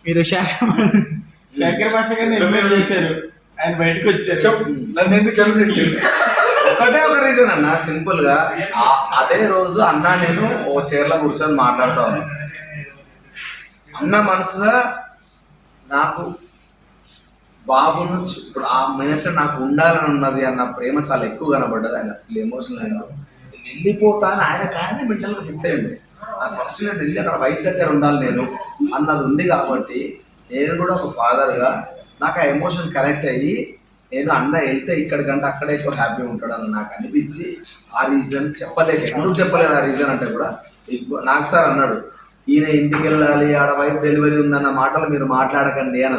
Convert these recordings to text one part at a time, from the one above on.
మీరు శేఖర్ భాష గారిని ఎలిమినేట్ చేశారు, ఆయన బయటకు వచ్చారు. నన్ను ఎందుకు ఎలిమినేట్ చేశారు? ఒకటే ఒక రీజన్ అన్న, సింపుల్ గా అదే రోజు అన్న నేను ఓ చైర్లో కూర్చొని మాట్లాడుతా ఉన్నా. అన్న మనసులో నాకు బాబును ఇప్పుడు ఆ మీద నాకు ఉండాలని ఉన్నది అన్న ప్రేమ చాలా ఎక్కువ కనబడ్డది. ఆయన ఫుల్ ఎమోషనల్ అయినా వెళ్ళిపోతాను ఆయన కానీ మెంటల్గా ఫిక్స్ అయ్యండి. నాకు ఫస్ట్ నేను వెళ్ళి అక్కడ వైఫ్ దగ్గర ఉండాలి నేను అన్నది ఉంది కాబట్టి నేను కూడా ఒక ఫాదర్గా నాకు ఆ ఎమోషన్ కనెక్ట్ అయ్యి నేను అన్న వెళ్తే ఇక్కడికంటే అక్కడే ఎక్కువ హ్యాపీ ఉంటాడని నాకు అనిపించి ఆ రీజన్ చెప్పలేదు. ఎందుకు చెప్పలేదు ఆ రీజన్ అంటే కూడా నాకు సార్ అన్నాడు, ఈయన ఇంటికి వెళ్ళాలి ఆడ వైఫ్ డెలివరీ ఉందన్న మాటలు మీరు మాట్లాడకండి అని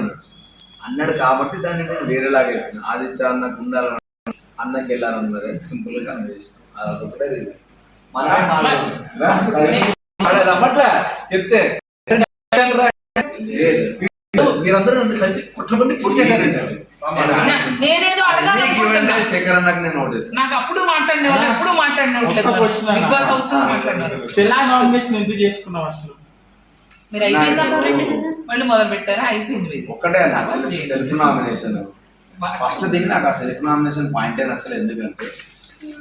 అన్నాడు కాబట్టి దాన్ని నేను వేరేలాగా చెప్పాను. ఆదిత్య అన్నకు ఉండాలని అన్నకి వెళ్ళాలన్నది సింపుల్గా కనిపిస్తుంది. అదొకటే రీజన్. అమ్మట్లా చెప్తే మీరందరూ నన్ను కలిసి కుట్రపడి నేనేదో శేఖర్ అన్నకు నేను నోటీస్ నాకు అప్పుడు మాట్లాడినవాళ్ళు ఎప్పుడు బిగ్ బాస్ హౌస్ లో మాట్లాడినారు. ఎందుకు చేసుకున్నాం అసలు? మీరు అయిపోయిందంటారండి కదా, మళ్ళీ మొదలు పెట్టారా? అయిపోయింది ఒక్కటే సెల్ఫ్ నామినేషన్. ఫస్ట్ థింగ్ నాకు ఆ సెల్ఫ్ నామినేషన్ పాయింటే నచ్చలేదు. ఎందుకంటే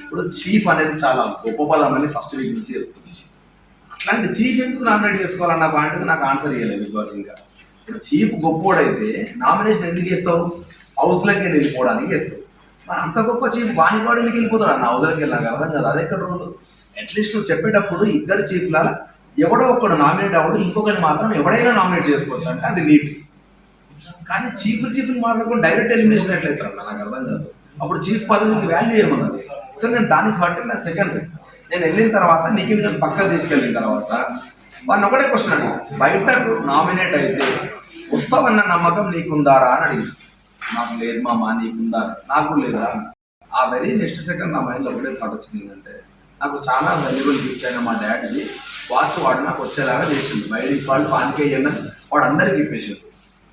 ఇప్పుడు చీఫ్ అనేది చాలా గొప్ప పదం అని ఫస్ట్ వీక్ నుంచి చెప్తుంది. అట్లాంటి చీఫ్ ఎందుకు నామినేట్ చేసుకోవాలన్న పాయింట్కి నాకు ఆన్సర్ ఇవ్వలేదు బిగ్ బాస్. ఇంకా ఇప్పుడు చీఫ్ గొప్పోడైతే నామినేషన్ ఎందుకు వేస్తావు? హౌస్లోకి వెళ్ళిపోవడానికి వేస్తావు. మరి అంత గొప్ప చీఫ్ వాణిగాడు ఎందుకు వెళ్ళిపోతాడు అన్న హౌస్లోకి వెళ్ళాక? అర్థం కదా. అదే ఎక్కడ రోజు అట్లీస్ట్ నువ్వు చెప్పేటప్పుడు ఇద్దరు చీఫ్ల ఎవడో ఒక్కడు నామినేట్ అవ్వడు, ఇంకొకరిని మాత్రం ఎవడైనా నామినేట్ చేసుకోవచ్చు అంటే అది నీట్. కానీ చీఫ్లు మాట్లాడుకుని డైరెక్ట్ ఎలిమినేషన్ ఎట్లయితారన్న నాకు అర్థం కాదు. అప్పుడు చీఫ్ పదవికి వాల్యూ ఏమన్నది? సో నేను దానికి బట్టి నా సెకండ్ నేను వెళ్ళిన తర్వాత నిఖిల్ గారిని పక్కకు తీసుకెళ్ళిన తర్వాత వాడిని ఒకటే క్వశ్చన్ అడిగి బయటకు నామినేట్ అయితే వస్తావన్న నమ్మకం నీకుందారా అని అడిగింది. నాకు లేదు మామ, నీకుందా? నాకు లేదా. ఆ వెరీ నెక్స్ట్ సెకండ్ నా మైండ్లో ఒకటే థాట్ వచ్చింది ఏంటంటే నాకు చాలా వాల్యుబుల్ గిఫ్ట్ అయిన మా డాడీ వాచ్ వాడు నాకు వచ్చేలాగా చేసింది. బై డిఫాల్ట్ వానికి అయ్యని వాడు అందరికి ఇప్పేసాడు.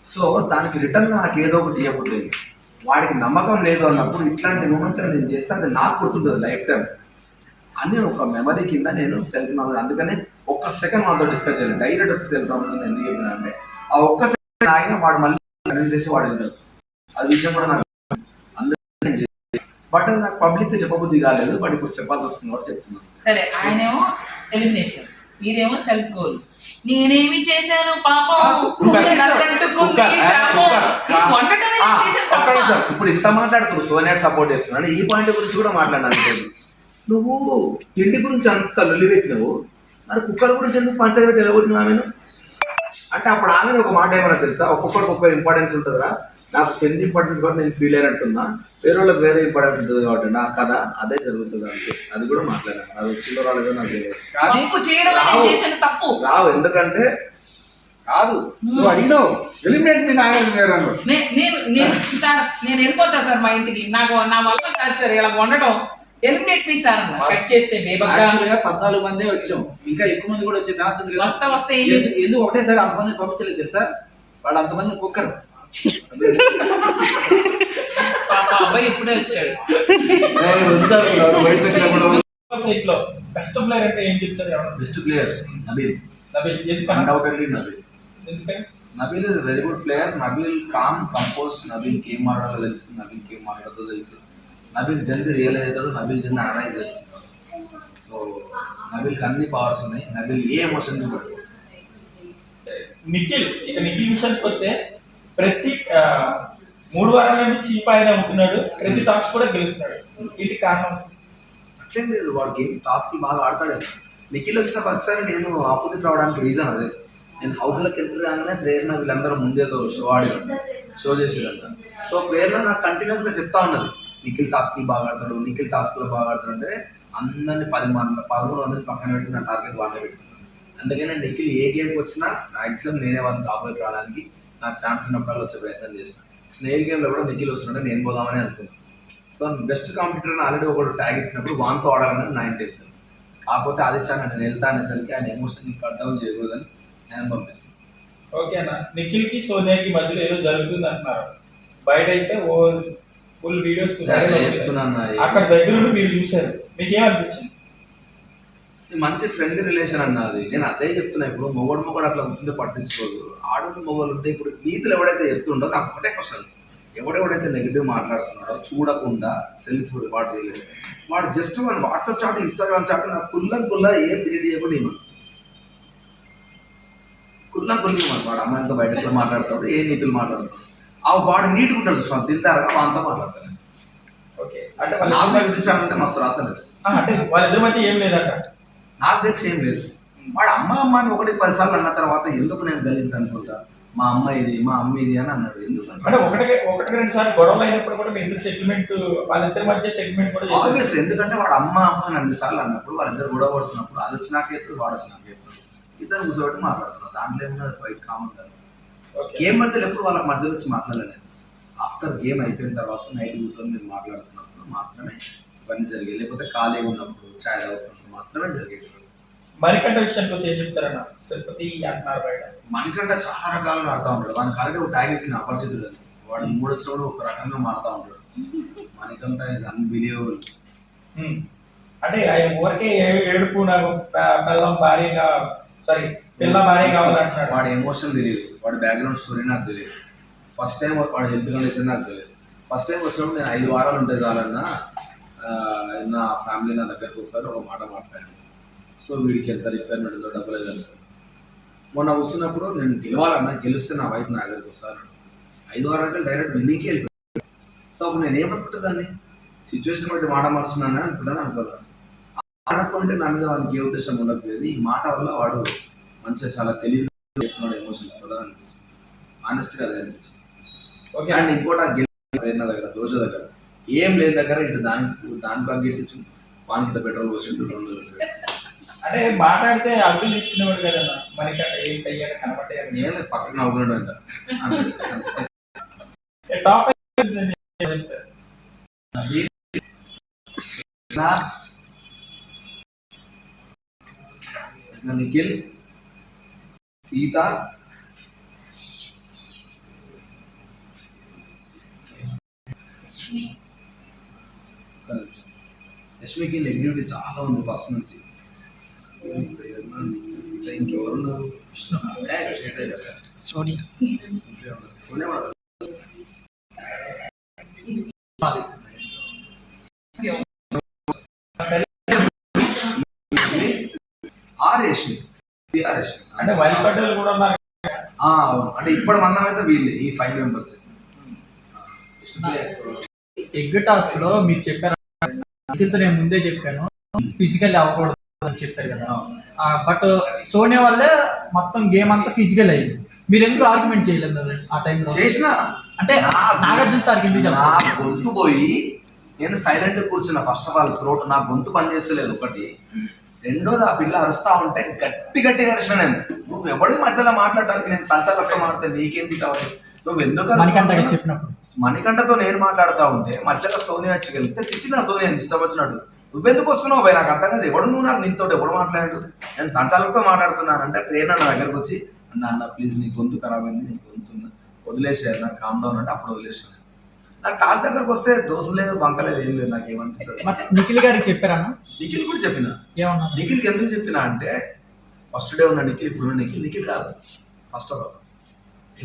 సో దానికి రిటర్న్ నాకు ఏదో ఒకటి ఇవ్వకూడదు. వాడికి నమ్మకం లేదు అన్నప్పుడు ఇట్లాంటి మూమెంట్లో నేను చేస్తే అది నాకు గుర్తుంటుంది లైఫ్ టైం అని ఒక మెమరీ కింద నేను సెల్ఫ్ నామినేట్. అందుకనే ఒక్క సెకండ్ మాతో డిస్కస్ చేయాలి. డైరెక్ట్ వచ్చి సెల్ఫ్ నామినేషన్ ఎందుకు చెప్పినా అంటే ఆ ఒక్క సెకండ్ ఆగిన వాడు మళ్ళీ కన్విన్స్ చేసి వాడు వెళ్తాడు. అది విషయం కూడా నాకు అందుకని బట్ అది నాకు పబ్లిక్ చెప్పబుద్ధి కాలేదు. బట్ ఇప్పుడు చెప్పాల్సి వస్తుంది కూడా చెప్తున్నాను. సరే, ఆయనేమో ఎలిమినేషన్, మీరేమో సెల్ఫ్ గోల్. నేనేమి చేశాను పాపం? ఇప్పుడు ఇంత మాట్లాడుతున్నారు సోనియా సపోర్ట్ చేస్తున్నాడు, ఈ పాయింట్ గురించి కూడా మాట్లాడినాను. నువ్వు తిండి గురించి అంత లొల్లి పెట్టినావు, మరి కుక్కల గురించి ఎందుకు పంచర్ పెట్టి వెళ్ళగొట్టినావు ఆమెను అంటే? అప్పుడు ఆమెను ఒక మాట ఏమన్నా తెలుసా, ఒక్కొక్కరికి ఒక్క ఇంపార్టెన్స్ ఉంటుందిరా. నాకు 10 ఇంపార్టెన్స్ కూడా నేను ఫీల్ అయినట్టున్నా, వేరే వాళ్ళకి వేరే ఇంపార్టెన్స్ ఉంటుంది కాబట్టి నా కథ అదే జరుగుతుంది అంతే. అది కూడా మాట్లాడాను. అది వచ్చిందో రాలేదో నాకు రావు. ఎందుకంటే కాదు నువ్వు అడిగినావు ఎలిమినేట్ మీ నాగార్జున. నేను వెళ్ళిపోతా సార్ మా ఇంటికి, నాకు నా వల్ల కాదు సార్ ఇలా ఉండటం. ఎలిమినేట్ మీ సార్ అన్న కట్ చేస్తే 14 మందే వచ్చాం, ఇంకా ఎక్కువ మంది కూడా వచ్చే ఛాన్స్ ఉంది. వస్తే ఎందుకు ఒకటేసారి అంతమంది పంపించలేదు తెలుసా? వాడు అంతమంది కుక్కరు. అబ్బాయి ఇప్పుడే వచ్చాడు. బెస్ట్ ప్లేయర్ అంటే ఏం చెప్తారు? Best player Nabeel. Undoubtedly Nabeel. Nabeel is very good player. Nabeel calm compose. నబీల్కి ఏం మాట్లాడాలో తెలుసు, నబీల్కి ఏం మాట్లాడదో తెలుసు. నబీల్ జల్దీ రియలైజ్ అవుతాడు, నబీల్ జల్దీ అనలైజ్ చేస్తుంటాడు. సో నబీల్కి అన్ని పవర్స్ ఉన్నాయి. నబీల్ ఏ ఎమోషన్ పడుతుంది. నిఖిల్ విషయానికి వస్తే ప్రతి 3 వారాల నుంచి చీఫ్ ఆయన ఉంటున్నాడు, ప్రతి టాస్క్ కూడా గెలుస్తున్నాడు. ఇది కారణం అట్లేం లేదు, వాడు గేమ్ టాస్క్ బాగా ఆడతాడు. నిఖిల్ వచ్చిన ప్రతిసారి నేను ఆపోజిట్ రావడానికి రీజన్ అదే. నేను హౌస్లోకి ఎంటర్ కాగానే ప్రేరణ వీళ్ళందరూ ముందేదో షో చేసేదంట. సో ప్రేరణ నాకు కంటిన్యూస్గా చెప్తా ఉన్నది, నిఖిల్ టాస్క్లు బాగా ఆడతాడు, నిఖిల్ టాస్క్లో బాగా ఆడతాడు అంటే అందరినీ 11 మందిని పక్కన పెట్టి నా టార్గెట్ వాళ్ళే పెట్టుకున్నాను. అందుకని నిఖిల్ ఏ గేమ్కి వచ్చినా మ్యాక్సిమం నేనే వాళ్ళని కాపాడి రావడానికి నాకు ఛాన్స్ ఉన్నప్పుడు వచ్చే ప్రయత్నం చేసిన. స్నేల్ గేమ్లో కూడా నిఖిల్ వస్తుంటే నేను పోదామని అనుకున్నాను. సో బెస్ట్ కాంపిటీటర్ ఆల్రెడీ ఒకటి ట్యాగ్ ఇచ్చినప్పుడు వాన్తో ఆడాలనేది నా ఇంటెన్షన్. కాకపోతే ఆదిత్య నేను వెళ్తా అనేసరికి ఆయన ఎమోషన్ కట్ డౌన్ చేయకూడదని నేను పంపిస్తాను. ఓకే అన్న, నిఖిల్కి సోనియాకి మధ్యలో ఏదో జరుగుతుంది అంటున్నారు. బయట అయితే ఓ ఫుల్ వీడియోస్ అక్కడ దగ్గర మీరు చూశారు, మీకేమనిపించింది? మంచి ఫ్రెండ్లీ రిలేషన్ అన్నది. నేను అదే చెప్తున్నా. ఇప్పుడు మొగోడు అట్లా కూర్చుంటే పట్టించుకోదు. ఆడోళ్ళు మొగోళ్ళు ఉంటే ఇప్పుడు నీతులు ఎవడైతే చెప్తుండో నాకు ఒకటే క్వశ్చన్, ఎవడెవడైతే నెగిటివ్ మాట్లాడుతున్నాడో చూడకుండా సెల్ఫ్ రివార్డ్ రిలేషన్, వాడు జస్ట్ వాడు వాట్సాప్ చాట్ ఇన్స్టాగ్రామ్ చాట్ నాకు కుల్లా ఏం డిలీట్ చేయకుండా నేను కుల్లి వాడు అమ్మాయిలతో బయటలో మాట్లాడతాడు, ఏ నీతులు మాట్లాడతాడు, ఆ వాడు నీట్గా ఉంటాడు చూసాను తింటారుగా వాళ్ళతో మాట్లాడతాను. ఓకే అంటే నాకు చూపించాలంటే మస్తు రాసలేదు. అంటే వాళ్ళిద్దరి మధ్య ఏం లేదట. నాకు తెలిసి ఏం లేదు. వాడు అమ్మ అని 1-10 సార్లు అన్న తర్వాత ఎందుకు నేను గలీజ్ అనుకుంటా, మా అమ్మ ఇది మా అమ్మ ఇది అని అన్నాడు. ఎందుకు అంటే ఒకటి 2 సార్లు గొడవలు అయినప్పుడు కూడా మీ ఇద్దరు సెటిల్మెంట్, వాళ్ళిద్దరి మధ్య సెటిల్మెంట్ కూడా ఆబ్వియస్లీ, ఎందుకంటే వాడు అమ్మ అని 2 సార్లు అన్నప్పుడు వాళ్ళిద్దరు గొడవ పడుతున్నప్పుడు అది వచ్చి నాకు ఎప్పుడు వాడు వచ్చి నాకు ఎప్పుడు ఇద్దరు కూర్చోబెట్టి మాట్లాడుతున్నారు. దాంట్లో ఏమన్నా ఫైట్ కామన్ కాదు. గేమ్ మధ్యలో ఎప్పుడు వాళ్ళకి మధ్యలో వచ్చి మాట్లాడలేదు. ఆఫ్టర్ గేమ్ అయిపోయిన తర్వాత నైట్ కూర్చొని మేము మాట్లాడుతున్నప్పుడు మాత్రమే ఇవన్నీ జరిగాయి. లేకపోతే ఖాళీగా ఉన్నప్పుడు ఛాయ్ తాగుతున్నప్పుడు మాత్రమే జరిగేది. మణికంఠ విషయానికి వచ్చి ఏం చెప్తారన్న? తిరుపతి అంటున్నారు బయట. మణికంఠ చాలా రకాలుగా ఆడుతూ ఉంటాడు. వాడికి అలాగే ఒక ట్యాగ్ ఇచ్చిన అపరిచితుడు అని. వాడు 3 వచ్చినప్పుడు ఒక రకంగా మారుతూ ఉంటాడు. Manikanta is unbelievable. అంటే ఆయన ఊరికే ఏడుపు నాకు పిల్ల భార్య కావాలంటున్నాడు. వాడి ఎమోషన్ తెలియదు, వాడి బ్యాక్గ్రౌండ్ స్టోరీ నాకు తెలియదు. ఫస్ట్ టైం వాడి హెల్త్ కండిషన్ నాకు తెలియదు. ఫస్ట్ టైం వచ్చినప్పుడు నేను 5 వారాలు ఉంటే చాలన్నా నా ఫ్యామిలీ నా దగ్గరకు వస్తారు ఒక మాట మాట్లాడాను. సో వీడికి ఎంత రిక్వైర్మెంట్ ఉందో డబ్బులు ఏదంటే మొన్న వస్తున్నప్పుడు నేను గెలవాలన్నా, గెలిస్తే నా వైఫ్ నా దగ్గరకు వస్తాను. 5 వారాలు డైరెక్ట్ విన్నింగ్కి వెళ్ళిపోయాను. సో అప్పుడు నేను ఏమనుకుంటుందాన్ని సిచ్యువేషన్ బట్టి మాట మారుస్తున్నాను అనుకుంటాను అనుకోలేదు. ఆడకుంటే నా మీద వానికి ఏ ఉద్దేశం ఉండకపోయేది. ఈ మాట వల్ల వాడు మంచిగా చాలా తెలివిగా చేస్తున్నాడు, ఎమోషన్స్ వల్ల అనిపించింది. ఆనెస్ట్గా అదే అనిపించింది. ఓకే. అండ్ ఇంకోటి నా దగ్గర దోశ దగ్గర ఏం లేని దగ్గర ఇటు దాని పగ్గెట్టించు వానికి పెట్రోల్ పోసిండు 2 అంటే మాట్లాడితే అగ్గులు తీసుకునేవాడు కదన్నా మణికంఠ. ఏంటి అయ్యాక కనబడ్డాయి నేను పక్కన నవ్వుకున్నాడు అంట. నిఖిల్, సీత, యష్మికి నెగిటివిటీ చాలా ఉంది ఫస్ట్ నుంచి. ఇంకెవరున్నారు? సోనియా అంటే వరిపడ్డలు కూడా ఉన్నారు. అంటే ఇప్పుడు మందం అయితే వీళ్ళు ఈ 5 మెంబర్స్. ఎగ్ టాస్క్ లో మీరు చెప్పారు, నేను ముందే చెప్పాను ఫిజికల్ అవ్వకూడదు అని చెప్పారు కదా. బట్ సోనియా వల్లే మొత్తం గేమ్ అంతా ఫిజికల్ అయ్యింది. మీరు ఎందుకు ఆర్గ్యుమెంట్ చేయలేదు ఆ టైంలో? చేసిన అంటే నాగార్జున సార్ నా గొంతు పోయి నేను సైలెంట్ కూర్చున్నా. ఫస్ట్ ఆఫ్ ఆల్ థ్రోట్ నా గొంతు పనిచేస్తలేదు ఒకటి. రెండోది ఆ పిల్ల అరుస్తా ఉంటే గట్టిగా అరిసిన నేను. నువ్వు ఎవడి మధ్యలో మాట్లాడటానికి నేను సంచాలతో మాట్లాడితే నీకేంది కావాలి? నువ్వు ఎందుకు చెప్పినప్పుడు మణికంఠతో నేను మాట్లాడుతూ ఉంటే మధ్యలో సోనియా వచ్చి వెళ్తే తిట్టిన సోనియా ఇష్టం వచ్చినాడు. నువ్వెందుకు వస్తున్నావు భయ? నాకు అర్థం కాదు. ఎవడు నువ్వు నాకు నీతో ఎవడు మాట్లాడాడు? నేను సంచాలకుతో మాట్లాడుతున్నానంటే ప్రేరణ నా దగ్గరకు వచ్చి అన్న ప్లీజ్ నీ గొంతు ఖరాబ్ అయింది, నీ గొంతు వదిలేసారు, నాకు కామ్ డౌన్ అంటే అప్పుడు వదిలేసాను. నాకు టాస్ దగ్గరకు వస్తే దోశ లేదు బంక లేదు ఏం లేదు. నాకు ఏమనిపిస్తుంది? నిఖిల్ గారికి చెప్పారన్నా? నిఖిల్ కూడా చెప్పిన. ఏమన్నా నిఖిల్కి ఎందుకు చెప్పినా అంటే ఫస్ట్ డే ఉన్న నిఖిల్ ఇప్పుడు నిఖిల్ కాదు. ఫస్ట్ ఆఫ్ ఆల్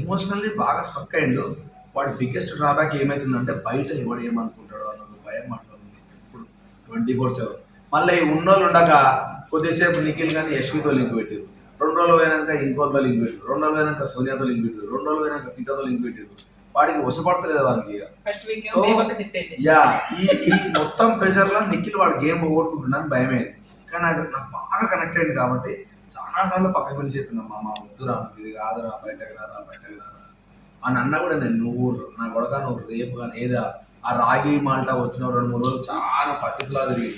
ఎమోషనల్లీ బాగా స్ట్రక్ అయ్యిండు. వాడి బిగ్గెస్ట్ డ్రాబ్యాక్ ఏమవుతుందంటే బయట ఎవడు ఏమనుకుంటాడో అన్నది భయం అంటుంది ఇప్పుడు 24/7. మళ్ళీ ఉన్నోళ్ళు ఉండక కొద్దిసేపు నిఖిల్ కానీ యశ్మితో లింక్ పెట్టారు, 2 రోజులు పోయినాక ఇంకోతో లింక్ పెట్టారు, 2 రోజులు పోయినాక సోనియాతో లింక్ పెట్టారు, 2 రోజులు పోయినాక సీతతో లింక్ పెట్టారు. వాడికి వశపడతలేదు వానికి. సో యా ఈ మొత్తం ప్రెషర్లో నిఖిల్ వాడు గేమ్ ఓడుకుంటున్నాను భయమైంది. కానీ అది నాకు బాగా కనెక్ట్ అయింది కాబట్టి చాలాసార్లు పక్కకి వెళ్ళి చెప్పినమ్మా మా వద్దురా ఇది కాదురా బయటకు రారా అని అన్నా కూడా నేను నువ్వు నా గొడవ నువ్వు రేపు కానీ ఏదా ఆ రాగి మాల్టా వచ్చిన 2-3 రోజులు చాలా పద్ధతిలో తిరిగి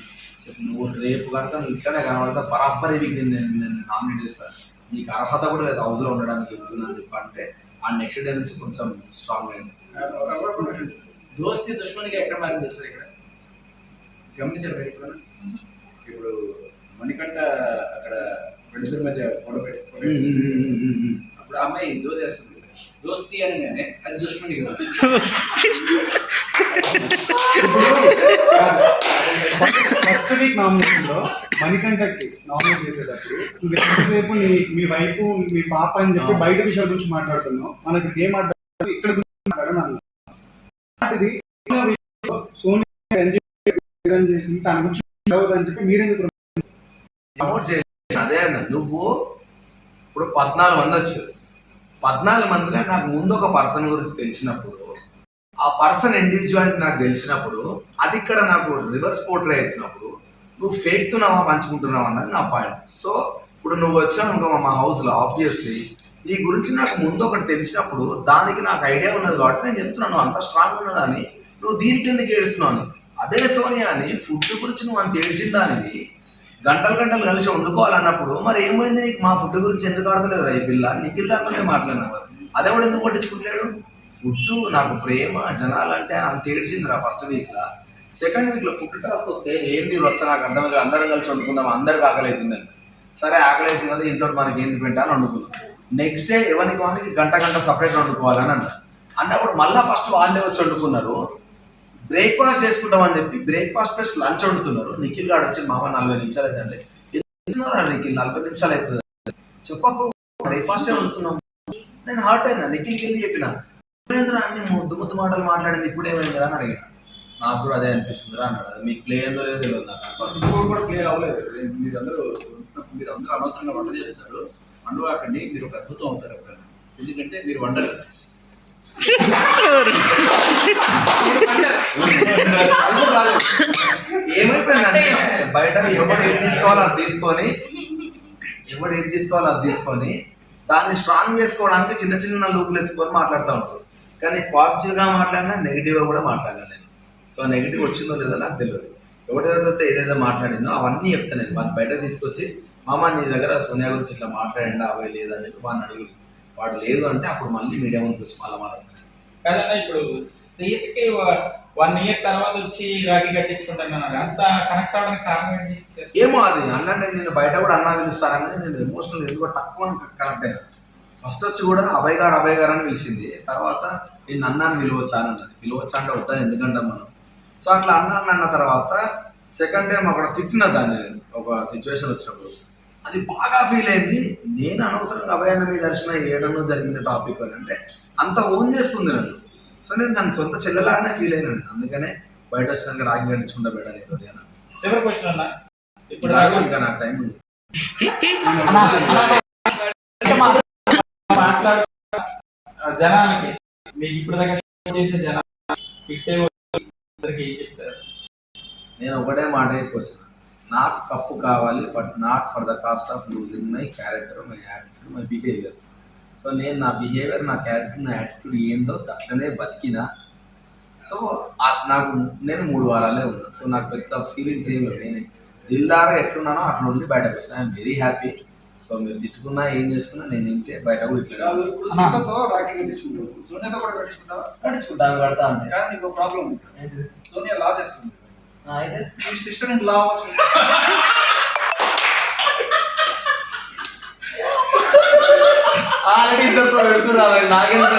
చెప్పి నువ్వు రేపు కనుక నువ్వు ఇట్లనే కనబడతా బరాబర్ నేను నామినేట్ చేస్తాను, నీకు అర్హత కూడా లేదు హౌస్లో ఉండడానికి చెప్తున్నాను చెప్పి అంటే ఆ నెక్స్ట్ డే నుంచి కొంచెం స్ట్రాంగ్ అయింది. దోస్తి దుష్మనిగా ఎక్కడ మారింది తెలుసు ఇక్కడ గమనించారు ఇప్పుడు ఇప్పుడు మణికంఠ అక్కడ 2 మధ్య గొడవ పెట్టి అప్పుడు అమ్మాయి దోసేస్తుంది దోస్తి అనగానే అది దుష్మణి కాదు. ఫస్ట్ వీక్ నామినేషన్ లో మణికంఠకి నామినేట్ చేసేటప్పుడు నువ్వు ఎంతసేపు మీ వైఫ్ మీ పాప అని చెప్పి బయట విషయాల గురించి మాట్లాడుతున్నావు, మనకి గేమ్ ఆడడం ఇక్కడ గురించి మాట్లాడని అన్నా. అలాంటిది సోనియా ఎంజాయ్ చేసి దాని గురించి అని చెప్పి మీరెందుకు ప్రమోట్ చేయాలి? అదే అన్న, నువ్వు ఇప్పుడు 14 మంది వచ్చారు. 14 మందిలో నాకు ముందు ఒక పర్సన్ గురించి తెలిసినప్పుడు, ఆ పర్సన్ ఇండివిజువాలిటీ నాకు తెలిసినప్పుడు, అది ఇక్కడ నాకు రివర్స్ పోర్ట్రే అవుతున్నప్పుడు నువ్వు ఫేక్తున్నావా మంచుకుంటున్నావా అన్నది నా పాయింట్. సో ఇప్పుడు నువ్వు వచ్చావు అనుకో మా హౌస్లో, ఆబ్వియస్లీ నీ గురించి నాకు ముందు ఒకటి తెలిసినప్పుడు దానికి నాకు ఐడియా ఉన్నది కాబట్టి నేను చెప్తున్నాను నువ్వు అంత స్ట్రాంగ్ ఉన్నదాన్ని నువ్వు దీనికి ఎందుకు ఏడుస్తున్నావు. అదే సోనియా అని ఫుడ్ గురించి నువ్వు అంత ఏడ్చిన దానివి గంటలు గంటలు కలిసి వండుకోవాలన్నప్పుడు మరి ఏమైంది నీకు మా ఫుడ్ గురించి ఎందుకు ఆడతలేదు ఈ పిల్ల? నిఖిల్ దాంట్లోనే మాట్లాడినావు, అదే కూడా ఎందుకు పట్టించుకుంటలేడు? ఫుడ్ నాకు ప్రేమ జనాలు అంటే అంత ఏడ్చింది రా ఫస్ట్ వీక్లో. సెకండ్ వీక్లో ఫుడ్ టాస్క్ వస్తే ఏంది వచ్చా నాకు అర్థమైంది, అందరం కలిసి వండుకుందాం, అందరికి ఆకలి అవుతుందని. సరే ఆకలి అవుతుంది కదా ఇంట్లో మనకి ఏంది పెట్టా అని వండుకుందాం. నెక్స్ట్ డే ఎవరికి వానికి గంట సపరేట్ వండుకోవాలని అన్నప్పుడు మళ్ళీ ఫస్ట్ వాళ్ళే వచ్చి వండుకున్నారు. బ్రేక్ఫాస్ట్ చేసుకుంటామని చెప్పి బ్రేక్ఫాస్ట్ ప్లస్ లంచ్ వండుతున్నారు. నిఖిల్ గారు వచ్చి మామ 40 నిమిషాలు అవుతుందండి, నిఖిల్ 40 నిమిషాలు అవుతుంది చెప్పకు బ్రేక్ఫాస్టే వండుతున్నాం. నేను హార్ట్ అయినా, నిఖిల్కి వెళ్ళి చెప్పిన అన్ని ముద్దు మాటలు మాట్లాడింది ఇప్పుడు ఏమైంది అని అడిగిన. నాకు కూడా అదే అనిపిస్తుందిరా అన్నాడు. అది మీకు ప్లే ఏందో లేదో తెలియదు నాకు. ఇప్పుడు కూడా క్లియర్ అవ్వలేదు. మీరందరూ అనవసరంగా వంట చేస్తున్నారు, వండవాకండి, మీరు ఒక అద్భుతం అవుతారు ఎప్పుడైనా. ఎందుకంటే మీరు వండరు. ఏమైపోయిందంటే బయట ఎవరు ఏది తీసుకోవాలో అది తీసుకొని దాన్ని స్ట్రాంగ్ చేసుకోవడానికి చిన్న చిన్న లూపులు ఎత్తుకొని మాట్లాడుతూ ఉంటారు. కానీ పాజిటివ్గా మాట్లాడినా నెగిటివ్గా కూడా మాట్లాడాను నేను. సో నెగిటివ్ వచ్చిందో లేదో నాకు తెలియదు. ఎవరితో ఏదైతే మాట్లాడిందో అవన్నీ చెప్తాను నేను. వాళ్ళు బయట తీసుకొచ్చి మామ నీ దగ్గర సోనియా గురించి ఇట్లా మాట్లాడండి అవే లేదని చెప్పి వాడిని అడుగు. వాడు లేదు అంటే అప్పుడు మళ్ళీ మీడియా ముందుకు వచ్చి మళ్ళీ మాట్లాడతాను. కదన్నా ఇప్పుడు సీతకి 1 year తర్వాత వచ్చి రాఖీ కట్టించుకుంటున్నారు, అంత కనెక్ట్ అవ్వడానికి కారణం ఏంటి? ఏమో అది అన్నాంటే నేను బయట కూడా అన్నా పిలుస్తాను కానీ నేను ఎమోషనల్ ఎందుకో తక్కువ కనెక్ట్ అయ్యాను. ఫస్ట్ వచ్చి కూడా అభయ్ గారు అని పిలిచింది, తర్వాత నేను అన్నాను పిలవచ్చా అని అన్నది. పిలవచ్చా అంటే వద్దాను ఎందుకంటే మనం. సో అట్లా అన్న తర్వాత సెకండ్ టైం అక్కడ తిట్టిన దాన్ని ఒక సిచ్యువేషన్ వచ్చినప్పుడు అది బాగా ఫీల్ అయింది. నేను అనవసరంగా అభయ్ అన్న మీద దర్శనం చేయడంలో జరిగింది టాపిక్ అని అంటే అంత ఓన్ చేసుకుంది నన్ను. సో నేను దాని సొంత చెల్లెలాగానే ఫీల్ అయినాను. అందుకనే బయట వచ్చినాక రాగి కట్టించుకుంటా పెట్టాను తోటి అన్న. చివరి క్వశ్చన్ అన్న, ఇప్పుడు ఇంకా నాకు టైం ఉంది మాట్లాడు జనానికి, మీకు ఇప్పుడు దాకా చేసే జనానికి ఏం చెప్తారు? నేను ఒకటే మాట క్వశ్చన్, నాకు కప్పు కావాలి but not for the cost of losing my character, my attitude, my behaviour. So నేను నా బిహేవియర్, నా క్యారెక్టర్, నా యాటిట్యూడ్ ఏందో అట్లనే బతికినా. సో నేను 3 వారాలే ఉన్నా. సో నాకు పెద్ద ఫీలింగ్స్ ఏమి లేవు. నేను దిల్దారా ఎట్లున్నానో అట్లా ఉండి బయటకు వచ్చిన. I'm very happy. సో మీరు తిట్టుకున్నా ఏం చేసుకున్నా నేను ఇంతే, బయట కూడా ఇట్లా సీతతో రాఖీ కట్టించుకుంటావు, సోనియాతో కూడా కట్టించుకుంటావా? కట్టించుకుంటాను, కడతా అంటే. కానీ నీకు ప్రాబ్లం ఉంది, సోనియా లా చేస్తుంది. అయితే సిస్టర్ ఇంట్లో లా అవ్వచ్చు. ఆల్రెడీ ఇద్దరితో పెడుతున్నా, నాకెందుకు